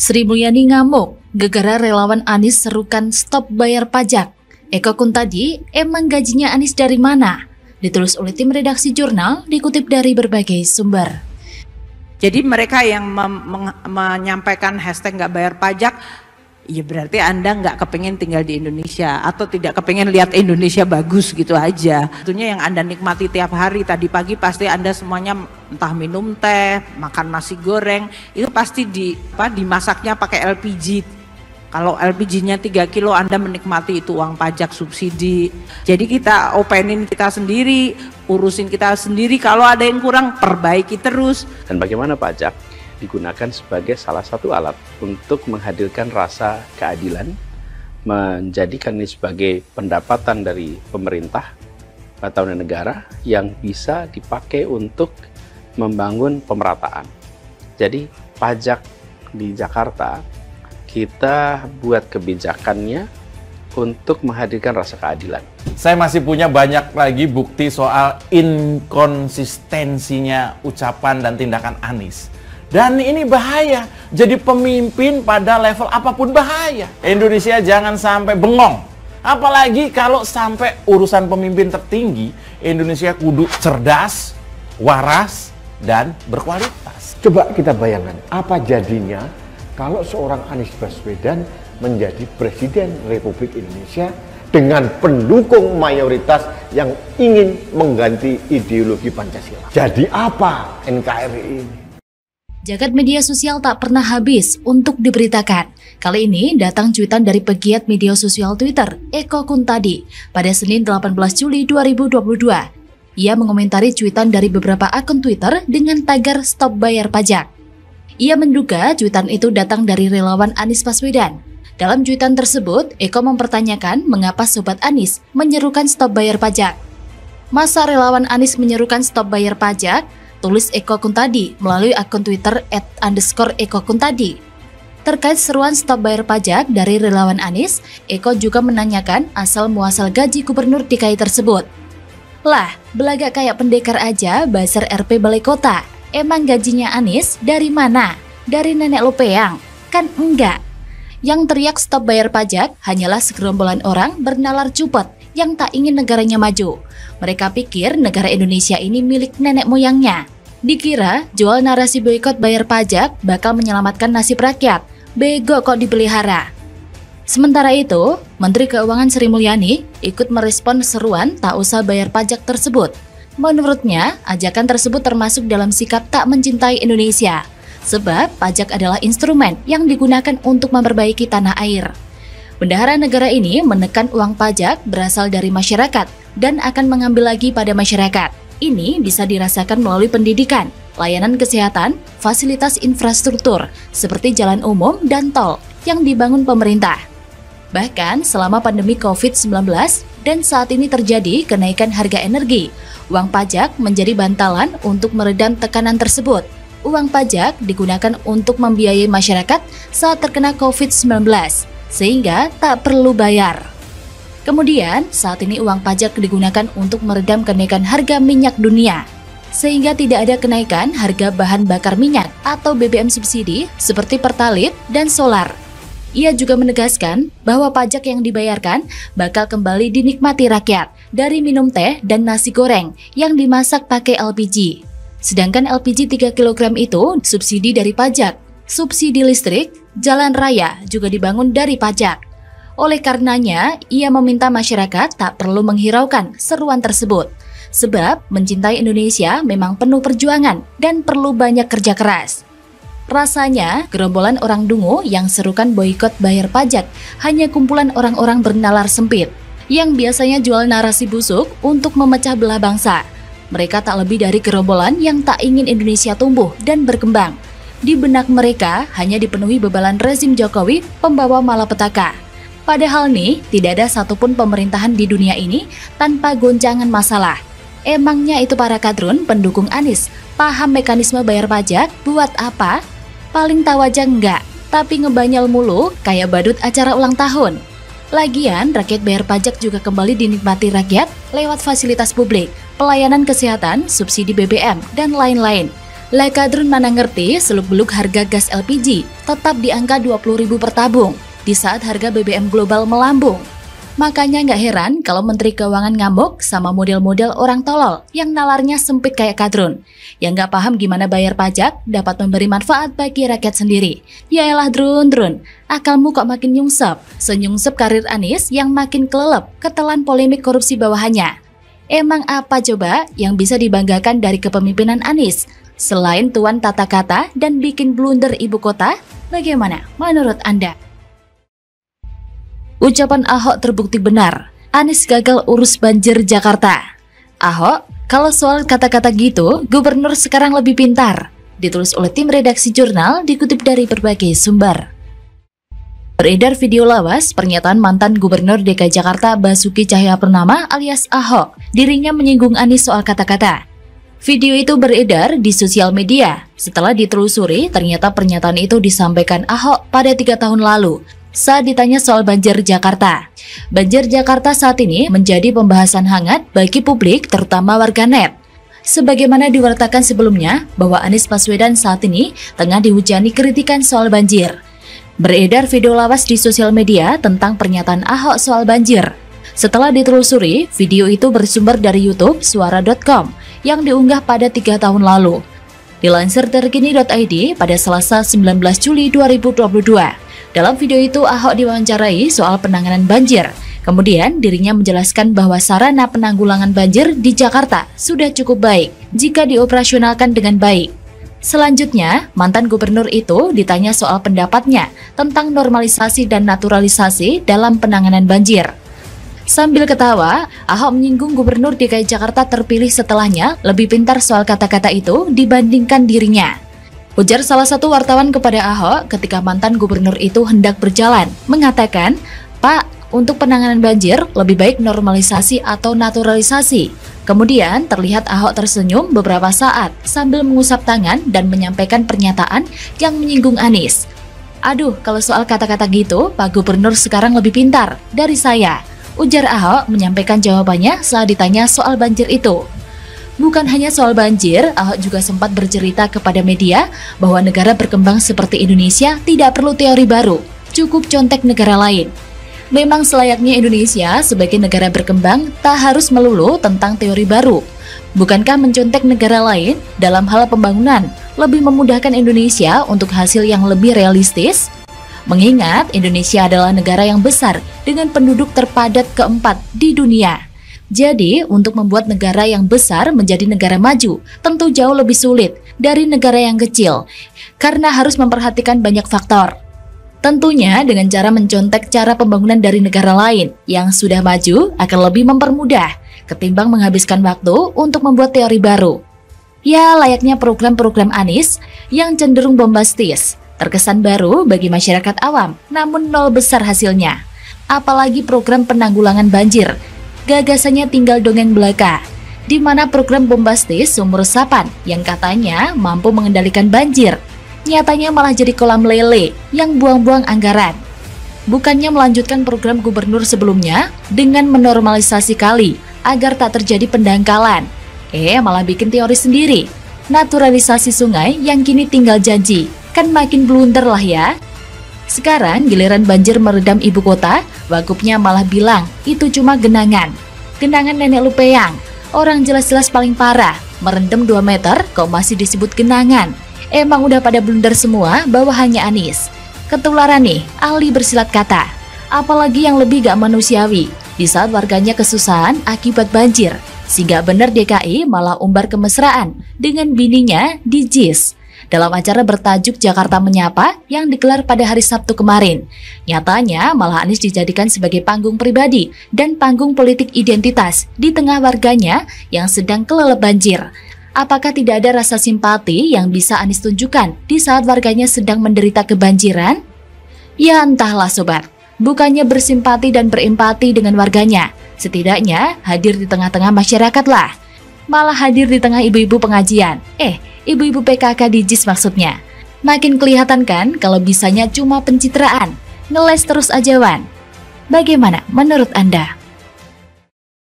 Sri Mulyani ngamuk, gegara relawan Anies serukan stop bayar pajak. Eko Kuntadi, emang gajinya Anies dari mana? Ditulis oleh tim redaksi jurnal, dikutip dari berbagai sumber. Jadi mereka yang menyampaikan hashtag nggak bayar pajak, ya berarti Anda nggak kepengen tinggal di Indonesia atau tidak kepengen lihat Indonesia bagus gitu aja. Tentunya yang Anda nikmati tiap hari, tadi pagi pasti Anda semuanya entah minum teh, makan nasi goreng, itu pasti dimasaknya pakai LPG. Kalau LPG-nya 3 kilo Anda menikmati itu uang pajak subsidi. Jadi kita openin kita sendiri, urusin kita sendiri, kalau ada yang kurang perbaiki terus. Dan bagaimana pajak digunakan sebagai salah satu alat untuk menghadirkan rasa keadilan, menjadikan ini sebagai pendapatan dari pemerintah atau negara yang bisa dipakai untuk membangun pemerataan. Jadi pajak di Jakarta kita buat kebijakannya untuk menghadirkan rasa keadilan. Saya masih punya banyak lagi bukti soal inkonsistensinya ucapan dan tindakan Anies. Dan ini bahaya, jadi pemimpin pada level apapun bahaya. Indonesia jangan sampai bengong. Apalagi kalau sampai urusan pemimpin tertinggi, Indonesia kudu cerdas, waras, dan berkualitas. Coba kita bayangkan, apa jadinya kalau seorang Anies Baswedan menjadi Presiden Republik Indonesia dengan pendukung mayoritas yang ingin mengganti ideologi Pancasila. Jadi apa NKRI ini? Jagat media sosial tak pernah habis untuk diberitakan. Kali ini datang cuitan dari pegiat media sosial Twitter, Eko Kuntadi, pada Senin 18 Juli 2022. Ia mengomentari cuitan dari beberapa akun Twitter dengan tagar stop bayar pajak. Ia menduga cuitan itu datang dari relawan Anies Baswedan. Dalam cuitan tersebut, Eko mempertanyakan mengapa Sobat Anies menyerukan stop bayar pajak. Masa relawan Anies menyerukan stop bayar pajak? Tulis Eko Kuntadi melalui akun Twitter @_EkoKuntadi. Terkait seruan stop bayar pajak dari relawan Anies, Eko juga menanyakan asal-muasal gaji gubernur DKI tersebut. Lah, belagak kayak pendekar aja basar RP Balai Kota. Emang gajinya Anies dari mana? Dari nenek lo peyang? Kan enggak. Yang teriak stop bayar pajak hanyalah segerombolan orang bernalar cupet yang tak ingin negaranya maju. Mereka pikir negara Indonesia ini milik nenek moyangnya. Dikira jual narasi boikot bayar pajak bakal menyelamatkan nasib rakyat. Bego kok dipelihara. Sementara itu, Menteri Keuangan Sri Mulyani ikut merespon seruan tak usah bayar pajak tersebut. Menurutnya, ajakan tersebut termasuk dalam sikap tak mencintai Indonesia. Sebab pajak adalah instrumen yang digunakan untuk memperbaiki tanah air. Bendahara negara ini menekan uang pajak berasal dari masyarakat dan akan mengambil lagi pada masyarakat. Ini bisa dirasakan melalui pendidikan, layanan kesehatan, fasilitas infrastruktur seperti jalan umum dan tol yang dibangun pemerintah. Bahkan selama pandemi COVID-19 dan saat ini terjadi kenaikan harga energi, uang pajak menjadi bantalan untuk meredam tekanan tersebut. Uang pajak digunakan untuk membiayai masyarakat saat terkena COVID-19, sehingga tak perlu bayar. Kemudian, saat ini uang pajak digunakan untuk meredam kenaikan harga minyak dunia, sehingga tidak ada kenaikan harga bahan bakar minyak atau BBM subsidi seperti Pertalite dan solar. Ia juga menegaskan bahwa pajak yang dibayarkan bakal kembali dinikmati rakyat dari minum teh dan nasi goreng yang dimasak pakai LPG. Sedangkan LPG 3 kg itu subsidi dari pajak. Subsidi listrik, jalan raya juga dibangun dari pajak. Oleh karenanya, ia meminta masyarakat tak perlu menghiraukan seruan tersebut. Sebab mencintai Indonesia memang penuh perjuangan dan perlu banyak kerja keras. Rasanya, gerombolan orang dungu yang serukan boikot bayar pajak hanya kumpulan orang-orang bernalar sempit yang biasanya jual narasi busuk untuk memecah belah bangsa. Mereka tak lebih dari gerombolan yang tak ingin Indonesia tumbuh dan berkembang. Di benak mereka hanya dipenuhi bebalan rezim Jokowi pembawa malapetaka. Padahal nih, tidak ada satupun pemerintahan di dunia ini tanpa goncangan masalah. Emangnya itu para kadrun pendukung Anies paham mekanisme bayar pajak buat apa? Paling tahu aja enggak, tapi ngebanyal mulu kayak badut acara ulang tahun. Lagian, rakyat bayar pajak juga kembali dinikmati rakyat lewat fasilitas publik, pelayanan kesehatan, subsidi BBM, dan lain-lain. Lah kadrun mana ngerti seluk-beluk harga gas LPG tetap di angka 20.000 per tabung di saat harga BBM global melambung. Makanya nggak heran kalau Menteri Keuangan ngamuk sama model-model orang tolol yang nalarnya sempit kayak kadrun, yang nggak paham gimana bayar pajak dapat memberi manfaat bagi rakyat sendiri. Yaelah drun, akalmu kok makin nyungsep, senyungsep karir Anies yang makin kelelep ketelan polemik korupsi bawahannya. Emang apa coba yang bisa dibanggakan dari kepemimpinan Anies? Selain tuan tata kata dan bikin blunder ibu kota, bagaimana menurut Anda? Ucapan Ahok terbukti benar, Anies gagal urus banjir Jakarta. Ahok, kalau soal kata-kata gitu, gubernur sekarang lebih pintar. Ditulis oleh tim redaksi jurnal dikutip dari berbagai sumber. Beredar video lawas pernyataan mantan Gubernur DKI Jakarta Basuki Cahayapurnama alias Ahok. Dirinya menyinggung Anies soal kata-kata. Video itu beredar di sosial media. Setelah ditelusuri, ternyata pernyataan itu disampaikan Ahok pada 3 tahun lalu saat ditanya soal banjir Jakarta. Banjir Jakarta saat ini menjadi pembahasan hangat bagi publik terutama warganet. Sebagaimana diwartakan sebelumnya bahwa Anies Baswedan saat ini tengah dihujani kritikan soal banjir. Beredar video lawas di sosial media tentang pernyataan Ahok soal banjir. Setelah ditelusuri, video itu bersumber dari YouTube suara.com yang diunggah pada 3 tahun lalu. Dilansir terkini.id pada Selasa 19 Juli 2022. Dalam video itu Ahok diwawancarai soal penanganan banjir. Kemudian dirinya menjelaskan bahwa sarana penanggulangan banjir di Jakarta sudah cukup baik jika dioperasionalkan dengan baik. Selanjutnya, mantan gubernur itu ditanya soal pendapatnya tentang normalisasi dan naturalisasi dalam penanganan banjir. Sambil ketawa, Ahok menyinggung gubernur DKI Jakarta terpilih setelahnya lebih pintar soal kata-kata itu dibandingkan dirinya. Ujar salah satu wartawan kepada Ahok ketika mantan gubernur itu hendak berjalan, mengatakan, "Pak, untuk penanganan banjir lebih baik normalisasi atau naturalisasi." Kemudian terlihat Ahok tersenyum beberapa saat sambil mengusap tangan dan menyampaikan pernyataan yang menyinggung Anies. "Aduh, kalau soal kata-kata gitu, Pak Gubernur sekarang lebih pintar dari saya," ujar Ahok menyampaikan jawabannya saat ditanya soal banjir itu. Bukan hanya soal banjir, Ahok juga sempat bercerita kepada media bahwa negara berkembang seperti Indonesia tidak perlu teori baru, cukup contek negara lain. Memang selayaknya Indonesia sebagai negara berkembang tak harus melulu tentang teori baru. Bukankah mencontek negara lain dalam hal pembangunan lebih memudahkan Indonesia untuk hasil yang lebih realistis? Mengingat Indonesia adalah negara yang besar dengan penduduk terpadat keempat di dunia. Jadi, untuk membuat negara yang besar menjadi negara maju, tentu jauh lebih sulit dari negara yang kecil, karena harus memperhatikan banyak faktor. Tentunya dengan cara mencontek cara pembangunan dari negara lain yang sudah maju akan lebih mempermudah, ketimbang menghabiskan waktu untuk membuat teori baru. Ya, layaknya program-program Anies yang cenderung bombastis, terkesan baru bagi masyarakat awam, namun nol besar hasilnya. Apalagi program penanggulangan banjir, gagasannya tinggal dongeng belaka, di mana program bombastis sumur resapan yang katanya mampu mengendalikan banjir, nyatanya malah jadi kolam lele yang buang-buang anggaran. Bukannya melanjutkan program gubernur sebelumnya dengan menormalisasi kali agar tak terjadi pendangkalan, malah bikin teori sendiri, naturalisasi sungai yang kini tinggal janji, kan makin blunder lah ya. Sekarang giliran banjir meredam ibu kota, Wagubnya malah bilang itu cuma genangan. Genangan nenek Lupeyang, orang jelas-jelas paling parah, merendam 2 meter kok masih disebut genangan. Emang udah pada blunder semua bawahannya Anies. Ketularan nih, ahli bersilat kata. Apalagi yang lebih gak manusiawi, di saat warganya kesusahan akibat banjir. Si gak bener DKI malah umbar kemesraan dengan bininya di JIS dalam acara bertajuk Jakarta Menyapa yang digelar pada hari Sabtu kemarin. Nyatanya malah Anies dijadikan sebagai panggung pribadi dan panggung politik identitas di tengah warganya yang sedang kelelep banjir. Apakah tidak ada rasa simpati yang bisa Anies tunjukkan di saat warganya sedang menderita kebanjiran? Ya entahlah sobat, bukannya bersimpati dan berempati dengan warganya, setidaknya hadir di tengah-tengah masyarakat lah. Malah hadir di tengah ibu-ibu pengajian, ibu-ibu PKK di JIS maksudnya. Makin kelihatan kan kalau bisanya cuma pencitraan, ngeles terus aja Wan. Bagaimana menurut Anda?